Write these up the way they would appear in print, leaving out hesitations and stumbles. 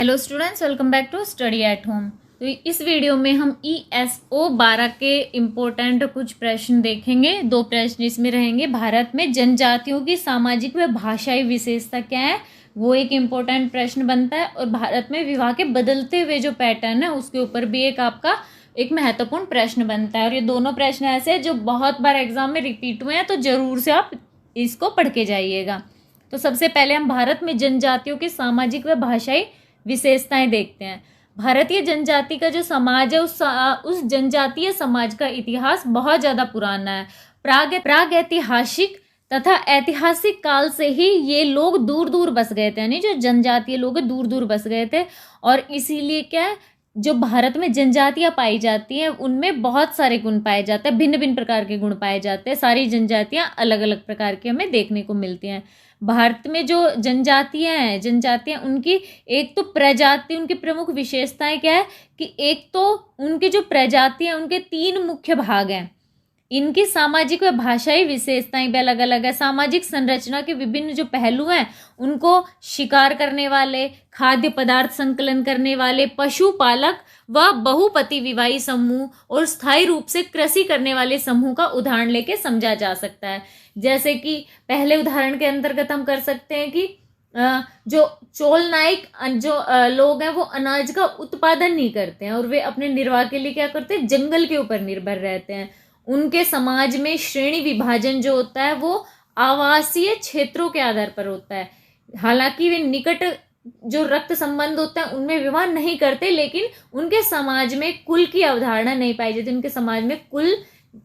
Hello students, welcome back to study at home. तो इस video में हम ESO 12 के इम्पोर्टेंट कुछ प्रश्न देखेंगे। दो प्रश्न इसमें रहेंगे। भारत में जनजातियों की सामाजिक व भाषाई विशेषता क्या है, वो एक इम्पोर्टेंट प्रश्न बनता है। और भारत में विवाह के बदलते हुए जो पैटर्न है उसके ऊपर भी एक महत्वपूर्ण प्रश्न बनता है। और ये दोनों प्रश्न ऐसे हैं जो बहुत बार एग्जाम में रिपीट हुए हैं, तो जरूर से आप इसको पढ़ के जाइएगा। तो सबसे पहले हम भारत में जनजातियों की सामाजिक व भाषाई विशेषताएं देखते हैं। भारतीय जनजाति का जो समाज है उस जनजातीय समाज का इतिहास बहुत ज़्यादा पुराना है। प्राग ऐतिहासिक तथा ऐतिहासिक काल से ही ये लोग दूर दूर बस गए थे, यानी जो जनजातीय लोग दूर दूर बस गए थे। और इसीलिए क्या है, जो भारत में जनजातियां पाई जाती हैं उनमें बहुत सारे गुण पाए जाते हैं, भिन्न भिन्न प्रकार के गुण पाए जाते हैं। सारी जनजातियां अलग अलग प्रकार की हमें देखने को मिलती हैं। भारत में जो जनजातियां उनकी एक तो प्रजाति, उनकी प्रमुख विशेषताएं क्या है कि एक तो उनकी जो प्रजातियां उनके 3 मुख्य भाग हैं। इनकी सामाजिक व भाषाई विशेषताएं भी अलग अलग है। सामाजिक संरचना के विभिन्न जो पहलू हैं उनको शिकार करने वाले, खाद्य पदार्थ संकलन करने वाले, पशुपालक व बहुपति विवाही समूह और स्थायी रूप से कृषि करने वाले समूह का उदाहरण लेके समझा जा सकता है। जैसे कि पहले उदाहरण के अंतर्गत हम कर सकते हैं कि जो चोल नायक लोग हैं वो अनाज का उत्पादन नहीं करते हैं और वे अपने निर्वाह के लिए क्या करते हैं, जंगल के ऊपर निर्भर रहते हैं। उनके समाज में श्रेणी विभाजन जो होता है वो आवासीय क्षेत्रों के आधार पर होता है। हालांकि वे निकट जो रक्त संबंध होता है उनमें विवाह नहीं करते, लेकिन उनके समाज में कुल की अवधारणा नहीं पाई जाती। उनके समाज में कुल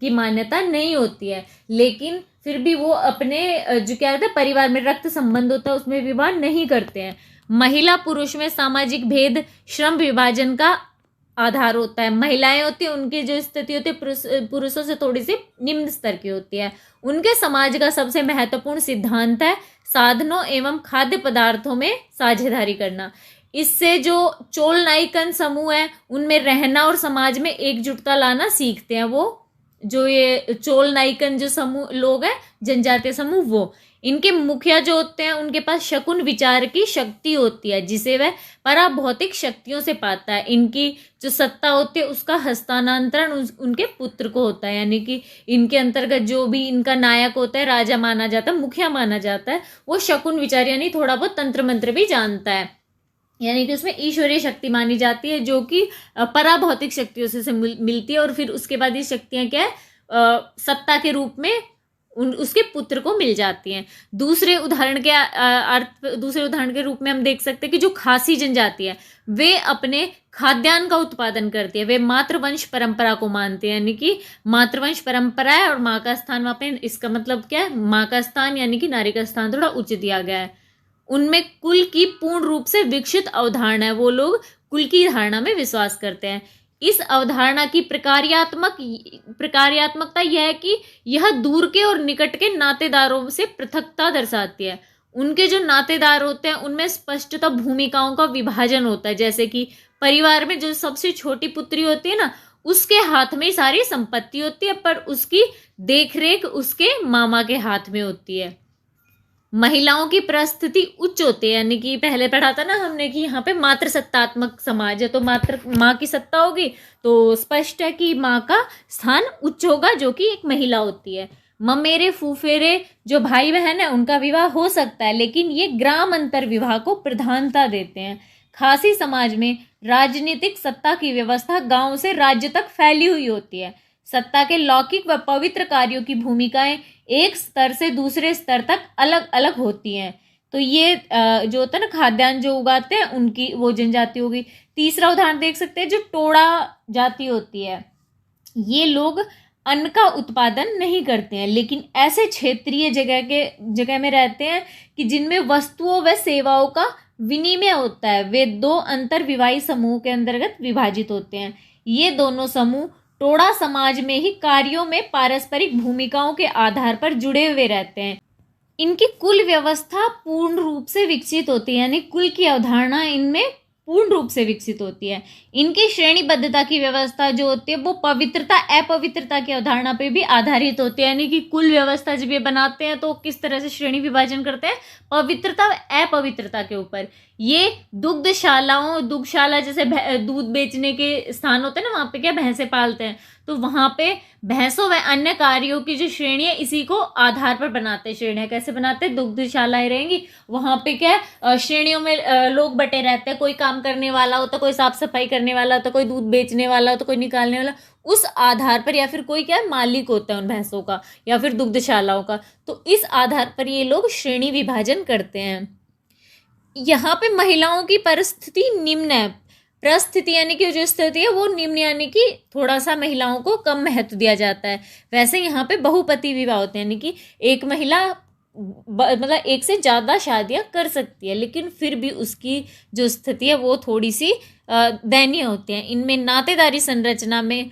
की मान्यता नहीं होती है, लेकिन फिर भी वो अपने जो क्या कहते हैं परिवार में रक्त संबंध होता है उसमें विवाह नहीं करते हैं। महिला पुरुष में सामाजिक भेद श्रम विभाजन का आधार होता है। महिलाएं होती है, उनकी जो स्थिति होती है पुरुषों से थोड़ी सी निम्न स्तर की होती है। उनके समाज का सबसे महत्वपूर्ण सिद्धांत है साधनों एवं खाद्य पदार्थों में साझेदारी करना। इससे जो चोल नायकन समूह है उनमें रहना और समाज में एकजुटता लाना सीखते हैं। वो जो ये चोल नायकन जो समूह लोग हैं, जनजातीय समूह, वो इनके मुखिया जो होते हैं उनके पास शकुन विचार की शक्ति होती है जिसे वह पराभौतिक शक्तियों से पाता है। इनकी जो सत्ता होती है उसका हस्तांतरण उनके पुत्र को होता है, यानी कि इनके अंतर्गत जो भी इनका नायक होता है, राजा माना जाता है, मुखिया माना जाता है, वो शकुन विचार यानी थोड़ा बहुत तंत्र मंत्र भी जानता है। यानी कि उसमें ईश्वरीय शक्ति मानी जाती है जो कि पराभौतिक शक्तियों से मिलती है। और फिर उसके बाद ये शक्तियां क्या है, सत्ता के रूप में उसके पुत्र को मिल जाती हैं। दूसरे उदाहरण के रूप में हम देख सकते हैं कि जो खासी जनजाति है वे अपने खाद्यान्न का उत्पादन करती है। वे मातृवंश परंपरा को मानते हैं, यानी कि मातृवंश परंपरा है और माँ का स्थान वहाँ पे, इसका मतलब क्या है, माँ का स्थान यानी कि नारी का स्थान थोड़ा उच्च दिया गया है। उनमें कुल की पूर्ण रूप से विकसित अवधारणा है। वो लोग कुल की धारणा में विश्वास करते हैं। इस अवधारणा की प्रकार्यात्मकता यह है कि यह दूर के और निकट के नातेदारों से पृथकता दर्शाती है। उनके जो नातेदार होते हैं उनमें स्पष्टतः भूमिकाओं का विभाजन होता है। जैसे कि परिवार में जो सबसे छोटी पुत्री होती है ना, उसके हाथ में सारी संपत्ति होती है, पर उसकी देखरेख उसके मामा के हाथ में होती है। महिलाओं की परिस्थिति उच्च होती है, यानी कि पहले पढ़ा था ना हमने कि यहाँ पे मातृसत्तात्मक समाज है, तो माँ की सत्ता होगी तो स्पष्ट है कि माँ का स्थान उच्च होगा जो कि एक महिला होती है। ममेरे फूफेरे जो भाई बहन है उनका विवाह हो सकता है, लेकिन ये ग्राम अंतर विवाह को प्रधानता देते हैं। खासी समाज में राजनीतिक सत्ता की व्यवस्था गांव से राज्य तक फैली हुई होती है। सत्ता के लौकिक व पवित्र कार्यों की भूमिकाएं एक स्तर से दूसरे स्तर तक अलग अलग होती हैं। तो ये जो होता है ना, खाद्यान्न जो उगाते हैं उनकी वो जनजाति होगी। तीसरा उदाहरण देख सकते हैं, जो टोड़ा जाति होती है, ये लोग अन्न का उत्पादन नहीं करते हैं, लेकिन ऐसे क्षेत्रीय जगह में रहते हैं कि जिनमें वस्तुओं व सेवाओं का विनिमय होता है। वे 2 अंतर विवाही समूह के अंतर्गत विभाजित होते हैं। ये दोनों समूह टोड़ा समाज में ही कार्यों में पारस्परिक भूमिकाओं के आधार पर जुड़े हुए रहते हैं। इनकी कुल व्यवस्था पूर्ण रूप से विकसित होती है, यानी कुल की अवधारणा इनमें पूर्ण रूप से विकसित होती है। इनकी श्रेणीबद्धता की व्यवस्था जो होती है वो पवित्रता अपवित्रता की अवधारणा पे भी आधारित होती है। यानी कि कुल व्यवस्था जब ये बनाते हैं तो किस तरह से श्रेणी विभाजन करते हैं, पवित्रता अपवित्रता के ऊपर। ये दुग्धशाला जैसे दूध बेचने के स्थान होते हैं ना, वहाँ पे क्या भैंसे पालते हैं, तो वहाँ पे भैंसों व अन्य कार्यों की जो श्रेणी है इसी को आधार पर बनाते हैं। श्रेणियाँ कैसे बनाते हैं, दुग्धशालाएं रहेंगी, वहाँ पे क्या श्रेणियों में लोग बटे रहते हैं, कोई काम करने वाला होता, कोई साफ सफाई करने वाला होता, कोई दूध बेचने वाला होता, कोई निकालने वाला, उस आधार पर, या फिर कोई क्या मालिक होता है उन भैंसों का या फिर दुग्धशालाओं का, तो इस आधार पर ये लोग श्रेणी विभाजन करते हैं। यहाँ पे महिलाओं की परिस्थिति निम्न है, परिस्थिति यानी कि जो स्थिति है वो निम्न, यानी कि थोड़ा सा महिलाओं को कम महत्व दिया जाता है। वैसे यहाँ पे बहुपति विवाह होते हैं, यानी कि एक महिला मतलब एक से ज़्यादा शादियाँ कर सकती है, लेकिन फिर भी उसकी जो स्थिति है वो थोड़ी सी दयनीय होती है। इनमें नातेदारी संरचना में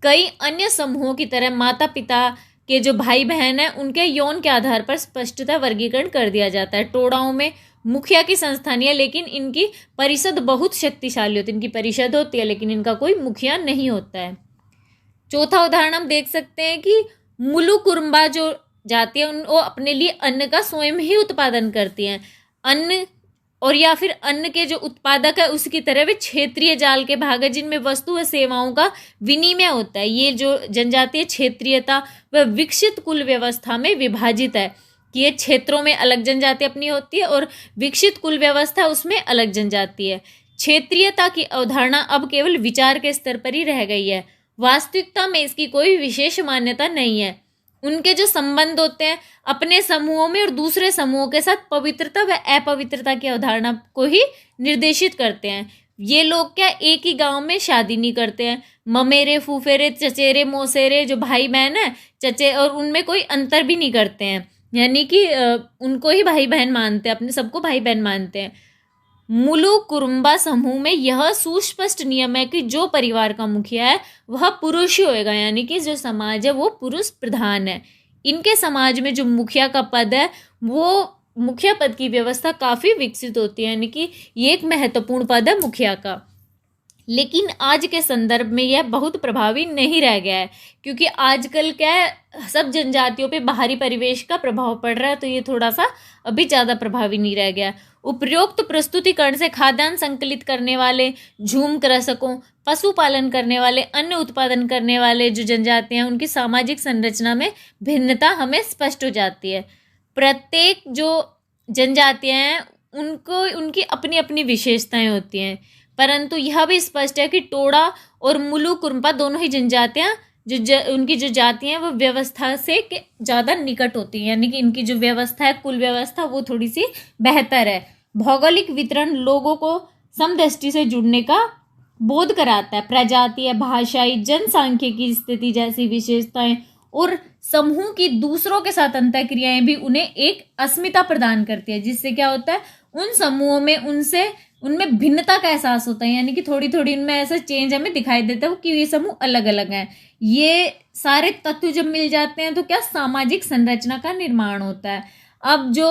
कई अन्य समूहों की तरह माता पिता के जो भाई बहन हैं उनके यौन के आधार पर स्पष्टता वर्गीकरण कर दिया जाता है। टोड़ाओं में मुखिया की संस्थानीय, लेकिन इनकी परिषद बहुत शक्तिशाली होती है, इनकी परिषद होती है लेकिन इनका कोई मुखिया नहीं होता है। चौथा उदाहरण हम देख सकते हैं कि मुलुकुरुम्बा जो जाति है वो अपने लिए अन्न का स्वयं ही उत्पादन करती हैं। अन्न और या फिर अन्न के जो उत्पादक है उसकी तरह वे क्षेत्रीय जाल के भाग है जिनमें वस्तु व सेवाओं का विनिमय होता है। ये जो जनजातीय क्षेत्रीयता व विकसित कुल व्यवस्था में विभाजित है कि ये क्षेत्रों में अलग जनजाति अपनी होती है और विकसित कुल व्यवस्था उसमें अलग जनजाति है। क्षेत्रीयता की अवधारणा अब केवल विचार के स्तर पर ही रह गई है, वास्तविकता में इसकी कोई विशेष मान्यता नहीं है। उनके जो संबंध होते हैं अपने समूहों में और दूसरे समूहों के साथ पवित्रता व अपवित्रता की अवधारणा को ही निर्देशित करते हैं। ये लोग क्या एक ही गांव में शादी नहीं करते हैं, ममेरे फूफेरे चचेरे मौसेरे जो भाई बहन है चचे, और उनमें कोई अंतर भी नहीं करते हैं, यानी कि उनको ही भाई बहन मानते हैं, अपने सबको भाई बहन मानते हैं। मुलुकुरुम्बा समूह में यह सुस्पष्ट नियम है कि जो परिवार का मुखिया है वह पुरुष ही होएगा, यानी कि जो समाज है वो पुरुष प्रधान है। इनके समाज में जो मुखिया का पद है वो मुखिया पद की व्यवस्था काफ़ी विकसित होती है, यानी कि ये एक महत्वपूर्ण पद है मुखिया का। लेकिन आज के संदर्भ में यह बहुत प्रभावी नहीं रह गया है, क्योंकि आजकल क्या है सब जनजातियों पे बाहरी परिवेश का प्रभाव पड़ रहा है, तो ये थोड़ा सा अभी ज़्यादा प्रभावी नहीं रह गया। उपरोक्त प्रस्तुतिकरण से खाद्यान्न संकलित करने वाले, झूम कृषकों, पशुपालन करने वाले, अन्न उत्पादन करने वाले जो जनजातियाँ हैं उनकी सामाजिक संरचना में भिन्नता हमें स्पष्ट हो जाती है। प्रत्येक जो जनजातियाँ हैं उनको उनकी अपनी अपनी विशेषताएं होती हैं, परंतु यह भी स्पष्ट है कि टोडा और मुलुकुरुम्बा दोनों ही जनजातियाँ उनकी जो जातियाँ हैं वो व्यवस्था से ज़्यादा निकट होती हैं, यानी कि इनकी जो व्यवस्था है कुल व्यवस्था वो थोड़ी सी बेहतर है। भौगोलिक वितरण लोगों को समदृष्टि से जुड़ने का बोध कराता है। प्रजातीय, भाषाई, जनसांख्यिकी स्थिति जैसी विशेषताएं और समूह की दूसरों के साथ अंतःक्रियाएं भी उन्हें एक अस्मिता प्रदान करती है, जिससे क्या होता है उन समूहों में उनमें भिन्नता का एहसास होता है, यानी कि थोड़ी थोड़ी उनमें ऐसा चेंज हमें दिखाई देता है कि ये समूह अलग अलग हैं। ये सारे तत्व जब मिल जाते हैं तो क्या सामाजिक संरचना का निर्माण होता है। अब जो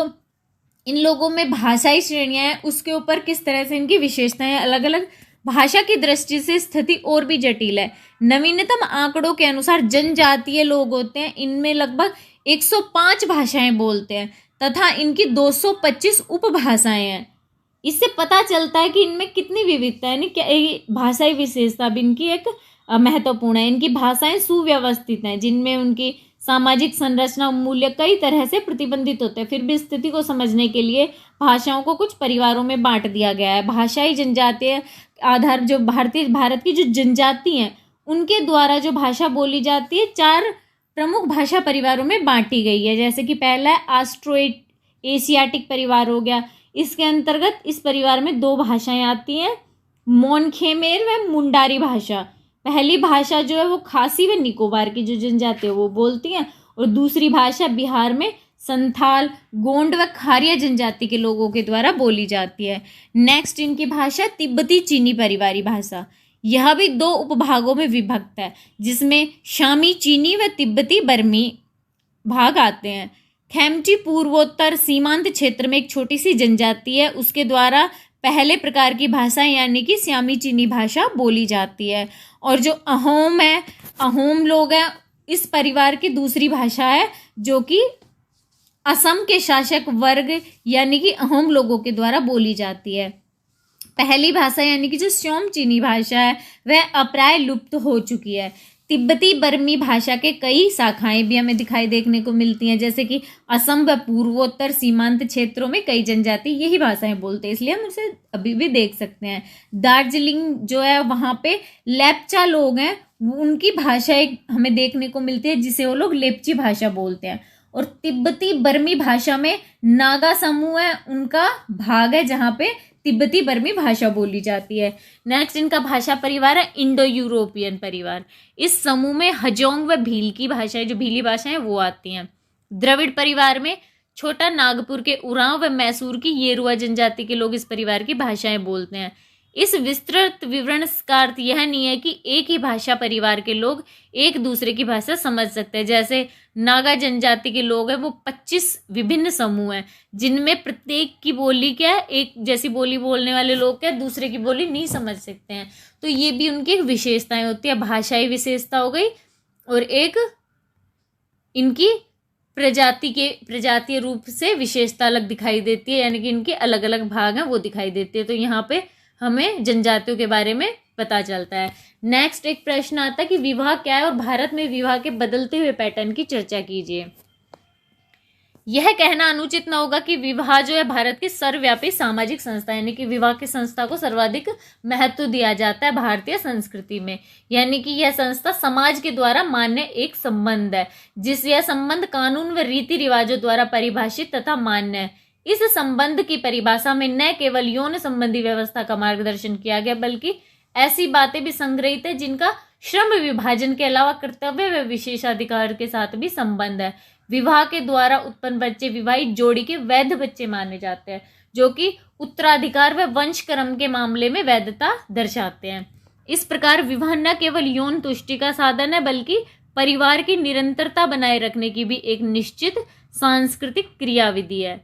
इन लोगों में भाषाई श्रेणियां हैं उसके ऊपर किस तरह से इनकी विशेषताएं अलग अलग, भाषा की दृष्टि से स्थिति और भी जटिल है। नवीनतम आंकड़ों के अनुसार जनजातीय लोग होते हैं, इनमें लगभग 105 भाषाएं बोलते हैं तथा इनकी 225 उपभाषाएं हैं। इससे पता चलता है कि इनमें कितनी विविधता है, यानी क्या भाषाई विशेषता भी इनकी एक महत्वपूर्ण है। इनकी भाषाएं सुव्यवस्थित हैं जिनमें उनकी सामाजिक संरचना मूल्य कई तरह से प्रतिबंधित होते हैं। फिर भी स्थिति को समझने के लिए भाषाओं को कुछ परिवारों में बांट दिया गया है। भाषाई जनजातीय आधार जो भारत की जो जनजाति हैं उनके द्वारा जो भाषा बोली जाती है 4 प्रमुख भाषा परिवारों में बांटी गई है। जैसे कि पहला है ऑस्ट्रो एशियाटिक परिवार हो गया, इसके अंतर्गत इस परिवार में 2 भाषाएं आती हैं, मोन खेमेर व मुंडारी भाषा। पहली भाषा जो है वो खासी व निकोबार की जो जनजाति है वो बोलती हैं, और दूसरी भाषा बिहार में संथाल, गोंड व खारिया जनजाति के लोगों के द्वारा बोली जाती है। नेक्स्ट इनकी भाषा तिब्बती चीनी परिवारी भाषा। यह भी 2 उपभागों में विभक्त है जिसमें शामी चीनी व तिब्बती बर्मी भाग आते हैं। खेमटी पूर्वोत्तर सीमांत क्षेत्र में एक छोटी सी जनजाति है, उसके द्वारा पहले प्रकार की भाषा यानी कि श्यामी चीनी भाषा बोली जाती है। और जो अहोम है, अहोम लोग हैं, इस परिवार की दूसरी भाषा है जो कि असम के शासक वर्ग यानी कि अहोम लोगों के द्वारा बोली जाती है। पहली भाषा यानी कि जो स्योम चीनी भाषा है वह अप्राय लुप्त हो चुकी है। तिब्बती बर्मी भाषा के कई शाखाएं भी हमें दिखाई देखने को मिलती हैं, जैसे कि असम व पूर्वोत्तर सीमांत क्षेत्रों में कई जनजाति यही भाषाएं बोलते हैं, इसलिए हम इसे अभी भी देख सकते हैं। दार्जिलिंग जो है वहाँ पे लेप्चा लोग हैं, उनकी भाषा एक हमें देखने को मिलती है जिसे वो लोग लेप्ची भाषा बोलते हैं। और तिब्बती बर्मी भाषा में नागा समूह है, उनका भाग है जहाँ पे तिब्बती बर्मी भाषा बोली जाती है। नेक्स्ट इनका भाषा परिवार है इंडो यूरोपियन परिवार। इस समूह में हजोंग व भील की भाषाएं, जो भीली भाषाएं वो आती हैं। द्रविड़ परिवार में छोटा नागपुर के उरांव व मैसूर की येरुआ जनजाति के लोग इस परिवार की भाषाएं बोलते हैं। इस विस्तृत विवरण का अर्थ यह नहीं है कि एक ही भाषा परिवार के लोग एक दूसरे की भाषा समझ सकते हैं। जैसे नागा जनजाति के लोग हैं वो 25 विभिन्न समूह हैं जिनमें प्रत्येक की बोली क्या है, एक जैसी बोली बोलने वाले लोग क्या दूसरे की बोली नहीं समझ सकते हैं। तो ये भी उनकी विशेषताएं होती है, भाषाई विशेषता हो गई और एक इनकी प्रजातीय रूप से विशेषता अलग दिखाई देती है, यानी कि इनके अलग अलग भाग हैं वो दिखाई देती है। तो यहाँ पे हमें जनजातियों के बारे में पता चलता है। नेक्स्ट एक प्रश्न आता है कि विवाह क्या है और भारत में विवाह के बदलते हुए पैटर्न की चर्चा कीजिए। यह कहना अनुचित न होगा कि विवाह जो है भारत की सर्वव्यापी सामाजिक संस्था, यानी कि विवाह की संस्था को सर्वाधिक महत्व दिया जाता है भारतीय संस्कृति में। यानी कि यह संस्था समाज के द्वारा मान्य एक संबंध है, जिस यह संबंध कानून व रीति रिवाजों द्वारा परिभाषित तथा मान्य है। इस संबंध की परिभाषा में न केवल यौन संबंधी व्यवस्था का मार्गदर्शन किया गया, बल्कि ऐसी बातें भी संग्रहित है जिनका श्रम विभाजन के अलावा कर्तव्य व विशेषाधिकार के साथ भी संबंध है। विवाह के द्वारा उत्पन्न बच्चे विवाहित जोड़ी के वैध बच्चे माने जाते हैं, जो कि उत्तराधिकार व वंश क्रम के मामले में वैधता दर्शाते हैं। इस प्रकार विवाह न केवल यौन तुष्टि का साधन है, बल्कि परिवार की निरंतरता बनाए रखने की भी एक निश्चित सांस्कृतिक क्रियाविधि है।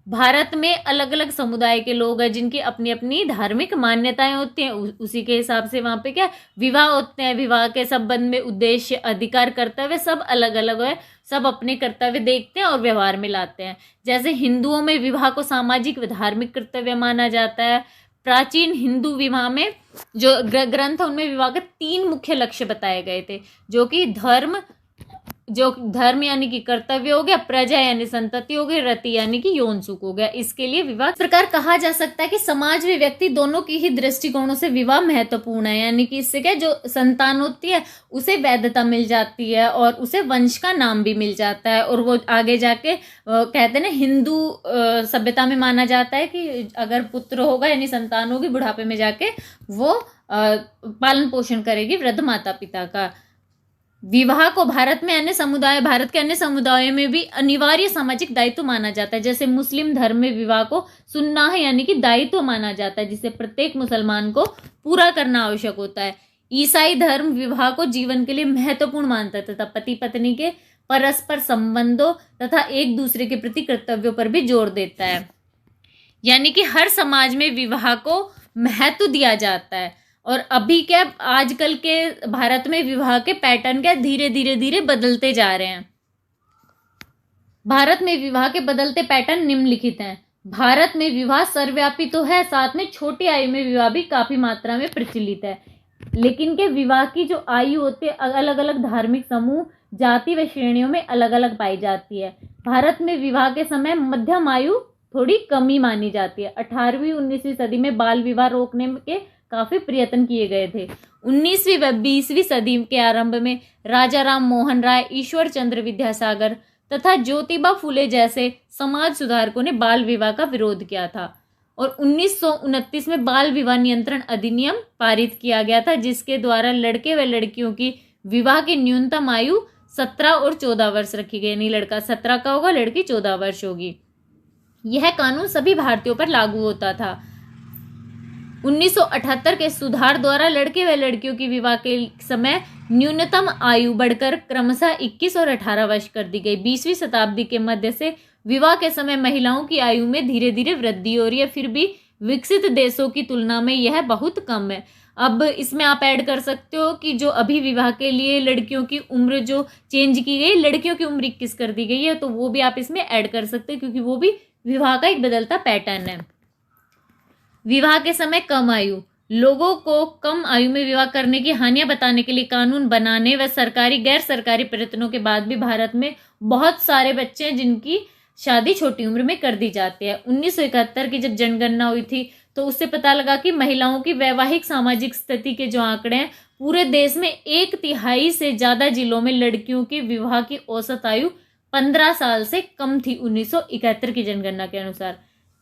भारत में अलग अलग समुदाय के लोग हैं जिनकी अपनी अपनी धार्मिक मान्यताएं होती हैं, उसी के हिसाब से वहाँ पे क्या विवाह होते हैं। विवाह के संबंध में उद्देश्य, अधिकार, कर्तव्य सब अलग अलग है, सब अपने कर्तव्य देखते हैं और व्यवहार में लाते हैं। जैसे हिंदुओं में विवाह को सामाजिक व धार्मिक कर्तव्य माना जाता है। प्राचीन हिंदू विवाह में जो ग्रंथ है उनमें विवाह के 3 मुख्य लक्ष्य बताए गए थे, जो कि धर्म यानी कि कर्तव्य हो गया, प्रजा यानी संतति हो गई, रति यानी कि यौन सुख हो गया। इसके लिए विवाह इस प्रकार कहा जा सकता है कि समाज व व्यक्ति दोनों की ही दृष्टिकोणों से विवाह महत्वपूर्ण है। यानी कि इससे क्या जो संतान होती है उसे वैधता मिल जाती है और उसे वंश का नाम भी मिल जाता है, और वो आगे जाके कहते हैं ना हिंदू सभ्यता में माना जाता है कि अगर पुत्र होगा यानी संतान होगी, बुढ़ापे में जाके वो पालन पोषण करेगी वृद्ध माता पिता का। विवाह को भारत के अन्य समुदायों में भी अनिवार्य सामाजिक दायित्व माना जाता है। जैसे मुस्लिम धर्म में विवाह को सुन्नाह यानी कि दायित्व माना जाता है, जिसे प्रत्येक मुसलमान को पूरा करना आवश्यक होता है। ईसाई धर्म विवाह को जीवन के लिए महत्वपूर्ण मानता है तथा पति पत्नी के परस्पर संबंधों तथा एक दूसरे के प्रति कर्तव्यों पर भी जोर देता है। यानी कि हर समाज में विवाह को महत्व दिया जाता है। और अभी क्या आजकल के भारत में विवाह के पैटर्न क्या धीरे बदलते जा रहे हैं। भारत में विवाह के बदलते पैटर्न निम्नलिखित हैं। भारत में विवाह सर्वव्यापी तो है, साथ में छोटी आयु में विवाह भी काफी मात्रा में प्रचलित है। लेकिन के विवाह की जो आयु होती है अलग अलग धार्मिक समूह, जाति व श्रेणियों में अलग अलग पाई जाती है। भारत में विवाह के समय मध्यम आयु थोड़ी कमी मानी जाती है। 18वीं 19वीं सदी में बाल विवाह रोकने के काफी प्रयत्न किए गए थे। 19वीं व 20वीं सदी के आरंभ में राजा राम मोहन राय, ईश्वर चंद्र विद्यासागर तथा ज्योतिबा फुले जैसे समाज सुधारकों ने बाल विवाह का विरोध किया था और 1929 में बाल विवाह नियंत्रण अधिनियम पारित किया गया था, जिसके द्वारा लड़के व लड़कियों की विवाह की न्यूनतम आयु 17 और 14 वर्ष रखी गई। यानी लड़का 17 का होगा, लड़की 14 वर्ष होगी। यह कानून सभी भारतीयों पर लागू होता था। 1978 के सुधार द्वारा लड़के व लड़कियों की विवाह के समय न्यूनतम आयु बढ़कर क्रमशः 21 और 18 वर्ष कर दी गई। 20वीं शताब्दी के मध्य से विवाह के समय महिलाओं की आयु में धीरे धीरे वृद्धि हो रही है, फिर भी विकसित देशों की तुलना में यह बहुत कम है। अब इसमें आप ऐड कर सकते हो कि जो अभी विवाह के लिए लड़कियों की उम्र जो चेंज की गई, लड़कियों की उम्र 21 कर दी गई है, तो वो भी आप इसमें ऐड कर सकते हो क्योंकि वो भी विवाह का एक बदलता पैटर्न है। विवाह के समय कम आयु, लोगों को कम आयु में विवाह करने की हानियां बताने के लिए कानून बनाने व सरकारी गैर सरकारी प्रयत्नों के बाद भी भारत में बहुत सारे बच्चे हैं जिनकी शादी छोटी उम्र में कर दी जाती है। 1971 की जब जनगणना हुई थी तो उससे पता लगा कि महिलाओं की वैवाहिक सामाजिक स्थिति के जो आंकड़े हैं, पूरे देश में 1/3 से ज्यादा जिलों में लड़कियों की विवाह की औसत आयु 15 साल से कम थी 1971 की जनगणना के अनुसार।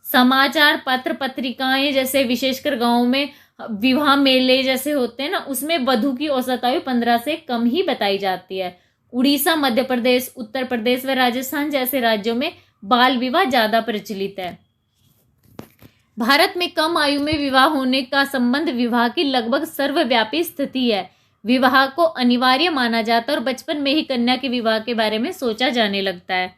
समाचार पत्र पत्रिकाएं जैसे विशेषकर गांवों में विवाह मेले जैसे होते हैं ना, उसमें वधू की औसत आयु 15 से कम ही बताई जाती है। उड़ीसा, मध्य प्रदेश, उत्तर प्रदेश व राजस्थान जैसे राज्यों में बाल विवाह ज्यादा प्रचलित है। भारत में कम आयु में विवाह होने का संबंध विवाह की लगभग सर्वव्यापी स्थिति है। विवाह को अनिवार्य माना जाता है और बचपन में ही कन्या के विवाह के बारे में सोचा जाने लगता है।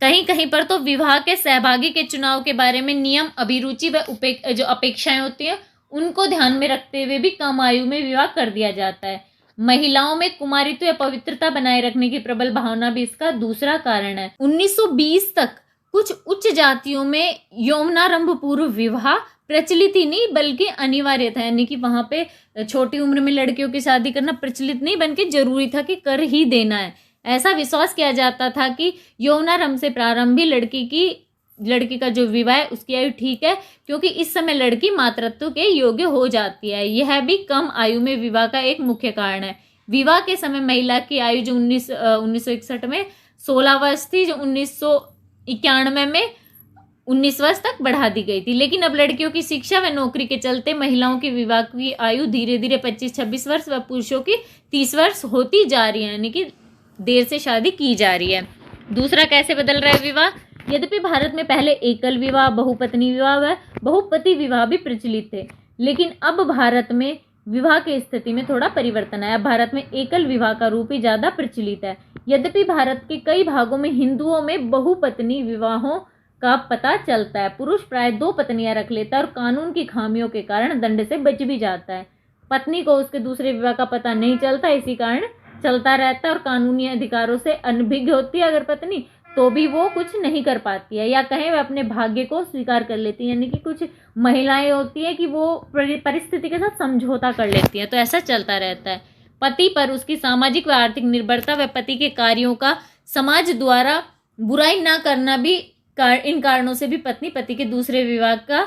कहीं कहीं पर तो विवाह के सहभागी के चुनाव के बारे में नियम, अभिरुचि व जो अपेक्षाएं होती हैं उनको ध्यान में रखते हुए भी कम आयु में विवाह कर दिया जाता है। महिलाओं में कुमारित्व या पवित्रता बनाए रखने की प्रबल भावना भी इसका दूसरा कारण है। 1920 तक कुछ उच्च जातियों में यौवनारंभ पूर्व विवाह प्रचलित ही नहीं बल्कि अनिवार्य था, यानी कि वहां पे छोटी उम्र में लड़कियों की शादी करना प्रचलित नहीं बल्कि जरूरी था कि कर ही देना है। ऐसा विश्वास किया जाता था कि यौवनारंभ से प्रारंभ ही लड़की का जो विवाह है उसकी आयु ठीक है क्योंकि इस समय लड़की मातृत्व के योग्य हो जाती है। यह भी कम आयु में विवाह का एक मुख्य कारण है। विवाह के समय महिला की आयु जो 1961 में 16 वर्ष थी, जो 1991 में 19 वर्ष तक बढ़ा दी गई थी। लेकिन अब लड़कियों की शिक्षा व नौकरी के चलते महिलाओं की विवाह की आयु धीरे धीरे 25-26 वर्ष व पुरुषों की 30 वर्ष होती जा रही है, यानी कि देर से शादी की जा रही है। दूसरा, कैसे बदल रहा है विवाह? यद्यपि भारत में पहले एकल विवाह, बहुपत्नी विवाह व बहुपति विवाह भी प्रचलित थे, लेकिन अब भारत में विवाह की स्थिति में थोड़ा परिवर्तन आया। भारत में एकल विवाह का रूप ही ज्यादा प्रचलित है। यद्यपि भारत के कई भागों में हिंदुओं में बहुपत्नी विवाहों का पता चलता है। पुरुष प्राय 2 पत्नियां रख लेता है और कानून की खामियों के कारण दंड से बच भी जाता है। पत्नी को उसके दूसरे विवाह का पता नहीं चलता, इसी कारण चलता रहता है और कानूनी अधिकारों से अनभिज्ञ होती है अगर पत्नी, तो भी वो कुछ नहीं कर पाती है, या कहें वह अपने भाग्य को स्वीकार कर लेती है। यानी कि कुछ महिलाएं होती है कि वो परिस्थिति के साथ समझौता कर लेती हैं, तो ऐसा चलता रहता है। पति पर उसकी सामाजिक व आर्थिक निर्भरता व पति के कार्यों का समाज द्वारा बुराई ना करना भी इन कारणों से भी पत्नी पति के दूसरे विवाह का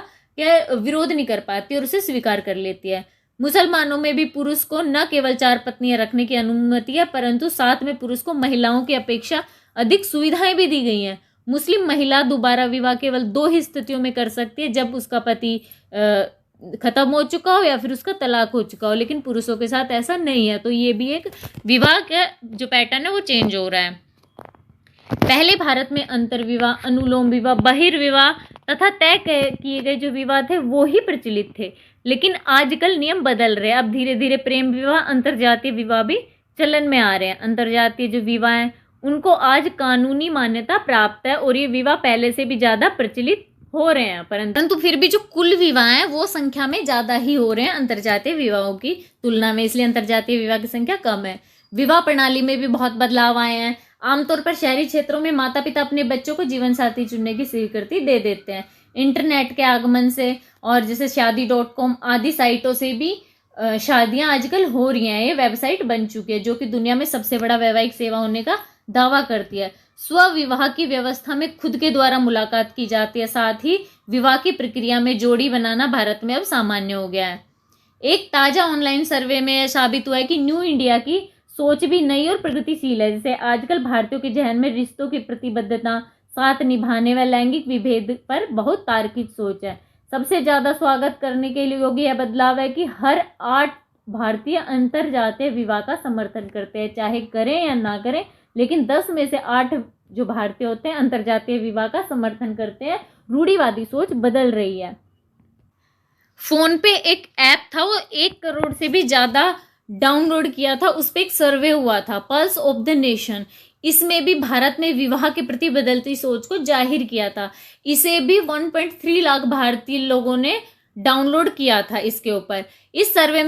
विरोध नहीं कर पाती और उसे स्वीकार कर लेती है। मुसलमानों में भी पुरुष को न केवल 4 पत्नियां रखने की अनुमति है, परंतु साथ में पुरुष को महिलाओं की अपेक्षा अधिक सुविधाएं भी दी गई हैं। मुस्लिम महिला दोबारा विवाह केवल 2 ही स्थितियों में कर सकती है, जब उसका पति खत्म हो चुका हो या फिर उसका तलाक हो चुका हो, लेकिन पुरुषों के साथ ऐसा नहीं है। तो ये भी एक विवाह का जो पैटर्न है वो चेंज हो रहा है। पहले भारत में अंतर्विवाह, अनुलोम विवाह, बहिर्विवाह तथा तय किए गए जो विवाह थे वो ही प्रचलित थे, लेकिन आजकल नियम बदल रहे हैं। अब धीरे धीरे प्रेम विवाह, अंतर्जातीय विवाह भी चलन में आ रहे हैं। अंतर्जातीय जो विवाह हैं उनको आज कानूनी मान्यता प्राप्त है और ये विवाह पहले से भी ज़्यादा प्रचलित हो रहे हैं, परंतु फिर भी जो कुल विवाह हैं वो संख्या में ज़्यादा ही हो रहे हैं अंतर्जातीय विवाहों की तुलना में, इसलिए अंतर्जातीय विवाह की संख्या कम है। विवाह प्रणाली में भी बहुत बदलाव आए हैं। आमतौर पर शहरी क्षेत्रों में माता पिता अपने बच्चों को जीवन साथी चुनने की स्वीकृति दे देते हैं। इंटरनेट के आगमन से और जैसे शादी.com आदि साइटों से भी शादियां आजकल हो रही हैं। ये वेबसाइट बन चुकी है जो कि दुनिया में सबसे बड़ा वैवाहिक सेवा होने का दावा करती है। स्वविवाह की व्यवस्था में खुद के द्वारा मुलाकात की जाती है। साथ ही विवाह की प्रक्रिया में जोड़ी बनाना भारत में अब सामान्य हो गया है। एक ताजा ऑनलाइन सर्वे में साबित हुआ है कि न्यू इंडिया की सोच भी नई और प्रगतिशील है। जैसे आजकल भारतीयों के जहन में रिश्तों की प्रतिबद्धता, साथ निभाने व लैंगिक विभेद पर बहुत तार्किक सोच है। सबसे ज्यादा स्वागत करने के लिए योग्य यह बदलाव है कि हर 8 भारतीय अंतरजातीय विवाह का समर्थन करते हैं, चाहे करें या ना करें, लेकिन 10 में से 8 जो भारतीय होते हैं अंतरजातीय विवाह का समर्थन करते हैं। रूढ़िवादी सोच बदल रही है। फोन पे एक ऐप था, वो 1 करोड़ से भी ज्यादा डाउनलोड किया था। उस पर एक सर्वे हुआ था, पल्स ऑफ द नेशन। इसमें भी भारत में विवाह के प्रति बदलती सोच को जाहिर किया था। इसे भी 1.3 लाख भारतीय लोगों ने डाउनलोड किया था इसके ऊपर। इस सर्वे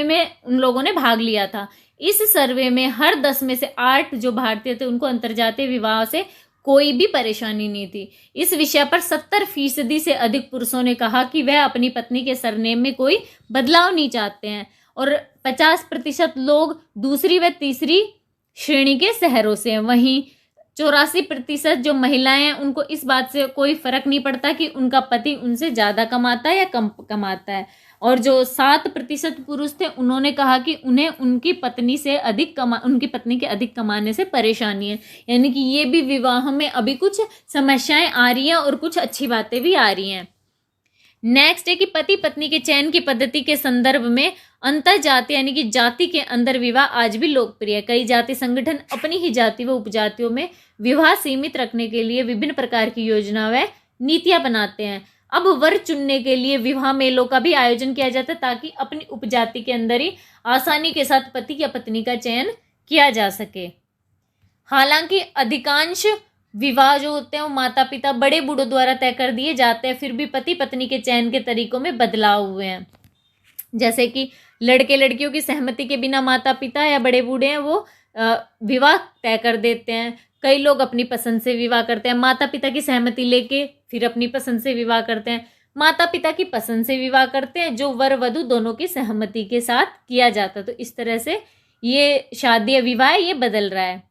में उन लोगों ने भाग लिया था। इस सर्वे में हर 10 में से 8 जो भारतीय थे उनको अंतर्जातीय विवाह से कोई भी परेशानी नहीं थी। इस विषय पर 70% से अधिक पुरुषों ने कहा कि वह अपनी पत्नी के सरनेम में कोई बदलाव नहीं चाहते हैं और 50% लोग दूसरी व तीसरी श्रेणी के शहरों से हैं। वहीं 84% जो महिलाएं हैं उनको इस बात से कोई फर्क नहीं पड़ता कि उनका पति उनसे ज़्यादा कमाता है या कम कमाता है। और जो 7% पुरुष थे उन्होंने कहा कि उन्हें उनकी पत्नी के अधिक कमाने से परेशानी है। यानी कि ये भी विवाह में अभी कुछ समस्याएं आ रही हैं और कुछ अच्छी बातें भी आ रही हैं। नेक्स्ट है कि पति पत्नी के चयन की पद्धति के संदर्भ में अंतर जाति यानी कि जाति के अंदर विवाह आज भी लोकप्रिय है। कई जाति संगठन अपनी ही जाति व उपजातियों में विवाह सीमित रखने के लिए विभिन्न प्रकार की योजना व नीतियां बनाते हैं। अब वर चुनने के लिए विवाह मेलों का भी आयोजन किया जाता है ताकि अपनी उपजाति के अंदर ही आसानी के साथ पति या पत्नी का चयन किया जा सके। हालांकि अधिकांश विवाह जो होते हैं वो माता पिता बड़े बूढ़ों द्वारा तय कर दिए जाते हैं, फिर भी पति पत्नी के चयन के तरीकों में बदलाव हुए हैं। जैसे कि लड़के लड़कियों की सहमति के बिना माता पिता या बड़े बूढ़े हैं वो विवाह तय कर देते हैं। कई लोग अपनी पसंद से विवाह करते हैं, माता पिता की सहमति लेके फिर अपनी पसंद से विवाह करते हैं। माता पिता की पसंद से विवाह करते हैं जो वर वधु दोनों की सहमति के साथ किया जाता है। तो इस तरह से ये शादी या विवाह ये बदल रहा है।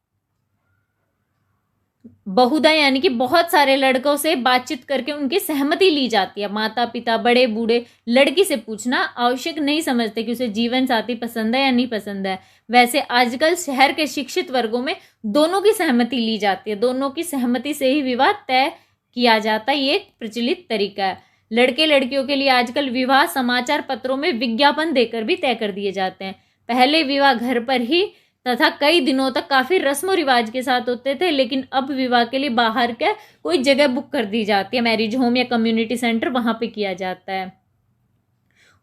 बहुधा यानी कि बहुत सारे लड़कों से बातचीत करके उनकी सहमति ली जाती है। माता पिता बड़े बूढ़े लड़की से पूछना आवश्यक नहीं समझते कि उसे जीवन साथी पसंद है या नहीं पसंद है। वैसे आजकल शहर के शिक्षित वर्गों में दोनों की सहमति ली जाती है, दोनों की सहमति से ही विवाह तय किया जाता है। ये एक प्रचलित तरीका है। लड़के लड़कियों के लिए आजकल विवाह समाचार पत्रों में विज्ञापन देकर भी तय कर दिए जाते हैं। पहले विवाह घर पर ही तथा कई दिनों तक काफी रस्म रिवाज के साथ होते थे, लेकिन अब विवाह के लिए बाहर के कोई जगह बुक कर दी जाती है, मैरिज होम या कम्युनिटी सेंटर, वहां पे किया जाता है।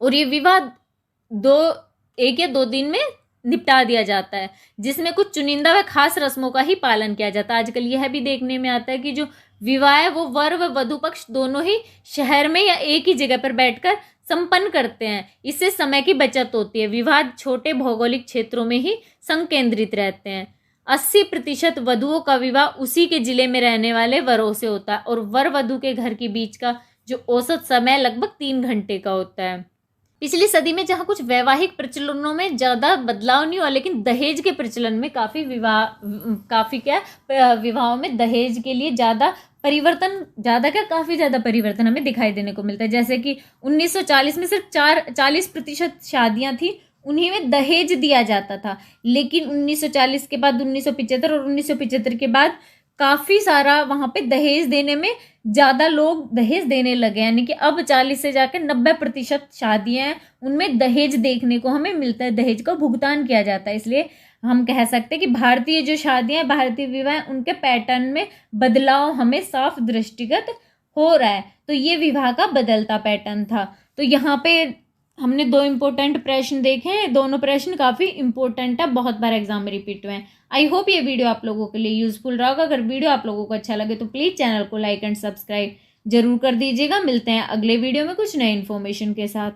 और ये विवाह 1 या 2 दिन में निपटा दिया जाता है, जिसमें कुछ चुनिंदा व खास रस्मों का ही पालन किया जाता है। आजकल यह भी देखने में आता है कि जो विवाह है वो वर व वधु पक्ष दोनों ही शहर में या एक ही जगह पर बैठकर संपन्न करते हैं। इससे समय की बचत होती है। विवाह छोटे भौगोलिक क्षेत्रों में ही संकेंद्रित रहते हैं। 80% वधुओं का विवाह उसी के जिले में रहने वाले वरों से होता है और वर वधु के घर के बीच का जो औसत समय लगभग 3 घंटे का होता है। पिछली सदी में जहाँ कुछ वैवाहिक प्रचलनों में ज़्यादा बदलाव नहीं हुआ, लेकिन दहेज के प्रचलन में काफ़ी विवाहों में दहेज के लिए काफ़ी ज़्यादा परिवर्तन हमें दिखाई देने को मिलता है। जैसे कि 1940 में सिर्फ 40% शादियाँ थी उन्हीं में दहेज दिया जाता था, लेकिन 1940 के बाद 1975 और 1975 के बाद काफ़ी सारा वहाँ पे दहेज देने में ज़्यादा लोग दहेज देने लगे। यानी कि अब 40 से जाकर 90% शादियाँ हैं उनमें दहेज देखने को हमें मिलता है, दहेज का भुगतान किया जाता है। इसलिए हम कह सकते हैं कि भारतीय जो शादियाँ भारतीय विवाह उनके पैटर्न में बदलाव हमें साफ दृष्टिगत हो रहा है। तो ये विवाह का बदलता पैटर्न था। तो यहाँ पे हमने 2 इम्पोर्टेंट प्रश्न देखे हैं। दोनों प्रश्न काफ़ी इंपॉर्टेंट है, बहुत बार एग्जाम में रिपीट हुए हैं। आई होप ये वीडियो आप लोगों के लिए यूजफुल रहा होगा। अगर वीडियो आप लोगों को अच्छा लगे तो प्लीज़ चैनल को लाइक एंड सब्सक्राइब जरूर कर दीजिएगा। मिलते हैं अगले वीडियो में कुछ नए इन्फॉर्मेशन के साथ।